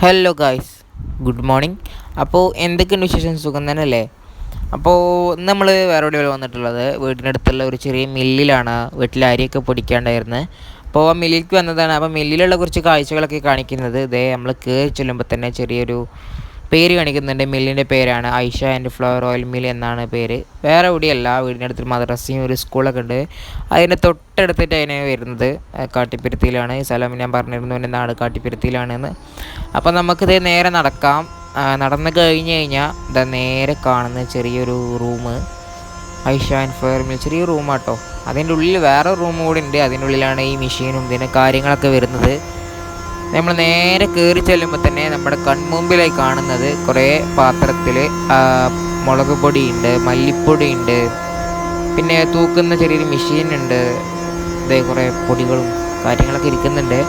Hello guys, good morning. അപ്പോൾ എന്തൊക്കെയുണ്ട് വിശേഷം? സുഖം തന്നെ അല്ലേ? അപ്പോൾ നമ്മൾ വേറെ എവിടെയാണ് വന്നിട്ടുള്ളത്? വീടിനടുത്തുള്ള ഒരു ചെറിയ മില്ലിലാണ് വീട്ടിൽ അരിയൊക്കെ പൊടിക്കാണ്ടായിരുന്നത്. അപ്പോൾ ആ മില്ലിലേക്ക് വന്നതാണ്. അപ്പോൾ മില്ലിലുള്ള കുറച്ച് കാഴ്ചകളൊക്കെ കാണിക്കുന്നത് ഇതേ നമ്മൾ കയറി ചെല്ലുമ്പോൾ തന്നെ ചെറിയൊരു പേര് കാണിക്കുന്നുണ്ട്. മില്ലിൻ്റെ പേരാണ് Aisha and flower oil mill എന്നാണ് പേര്. വേറെ എവിടെയല്ല, വീടിനടുത്ത് മദ്രസയും ഒരു സ്കൂളൊക്കെ ഉണ്ട്. അതിൻ്റെ തൊട്ടടുത്തിട്ട് അതിനെ വരുന്നത് കാട്ടിപ്പരുത്തിയിലാണ്. ഈ സ്ഥലം ഞാൻ പറഞ്ഞിരുന്നു, എൻ്റെ നാട് കാട്ടിപ്പരുത്തിയിലാണെന്ന്. അപ്പോൾ നമുക്കിത് നേരെ നടക്കാം. നടന്ന് കഴിഞ്ഞ് കഴിഞ്ഞാൽ ഇതാ നേരെ കാണുന്ന ചെറിയൊരു room Aisha and flower mill, ചെറിയ റൂമാട്ടോ. അതിൻ്റെ ഉള്ളിൽ വേറെ റൂം കൂടി ഉണ്ട്. അതിൻ്റെ ഉള്ളിലാണ് ഈ മെഷീനും ഇതിൻ്റെ കാര്യങ്ങളൊക്കെ വരുന്നത്. നമ്മൾ നേരെ കയറി ചെല്ലുമ്പോൾ തന്നെ നമ്മുടെ കൺമുമ്പിലായി കാണുന്നത് കുറേ പാത്രത്തിൽ മുളക് പൊടിയുണ്ട്, മല്ലിപ്പൊടിയുണ്ട്, പിന്നെ തൂക്കുന്ന ചെറിയൊരു മെഷീനുണ്ട്. ഇതേ കുറേ പൊടികളും കാര്യങ്ങളൊക്കെ ഇരിക്കുന്നുണ്ട്.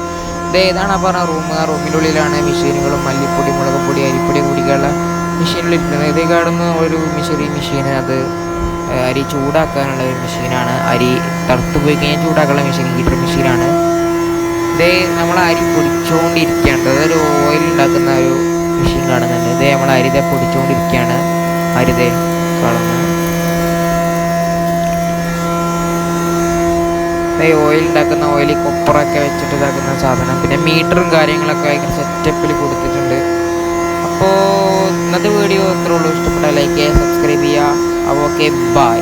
ഇതാണ് പറഞ്ഞ റൂം. ആ റൂമിൻ്റെ ഉള്ളിലാണ് മെഷീനുകളും മല്ലിപ്പൊടി, മുളക് പൊടി, അരിപ്പൊടി കുടിക്കാനുള്ള മെഷീനുകളിരിക്കുന്നത്. ഇതേ കാണുന്ന ഒരു ചെറിയ മെഷീൻ, അത് അരി ചൂടാക്കാനുള്ള ഒരു മെഷീനാണ്. അരി തണുത്ത് പോയി കഴിഞ്ഞാൽ ചൂടാക്കാനുള്ള മെഷീൻ, ഹീറ്റർ മെഷീനാണ്. ഇതേ നമ്മൾ അരി പൊടിച്ചുകൊണ്ടിരിക്കുകയാണ്. അതൊരു ഓയിൽ ഉണ്ടാക്കുന്ന ഒരു മെഷീൻ കാണുന്നുണ്ട്. ഇതേ നമ്മൾ അരിതെ പൊടിച്ചുകൊണ്ടിരിക്കുകയാണ്. അരിതെ കാണുന്നത് ഓയിൽ ഉണ്ടാക്കുന്ന ഓയിൽ കൊപ്പറൊക്കെ വെച്ചിട്ട് ഇതാക്കുന്ന സാധനം. പിന്നെ മീറ്ററും കാര്യങ്ങളൊക്കെ ഭയങ്കര സെറ്റപ്പിൽ കൊടുത്തിട്ടുണ്ട്. അപ്പോൾ ഇന്നത്തെ വീഡിയോ അത്രേ ഉള്ളൂ. ഇഷ്ടപ്പെട്ടാൽ ലൈക്ക് ചെയ്യുക, സബ്സ്ക്രൈബ് ചെയ്യുക. അപ്പോൾ ഓക്കെ, ബൈ.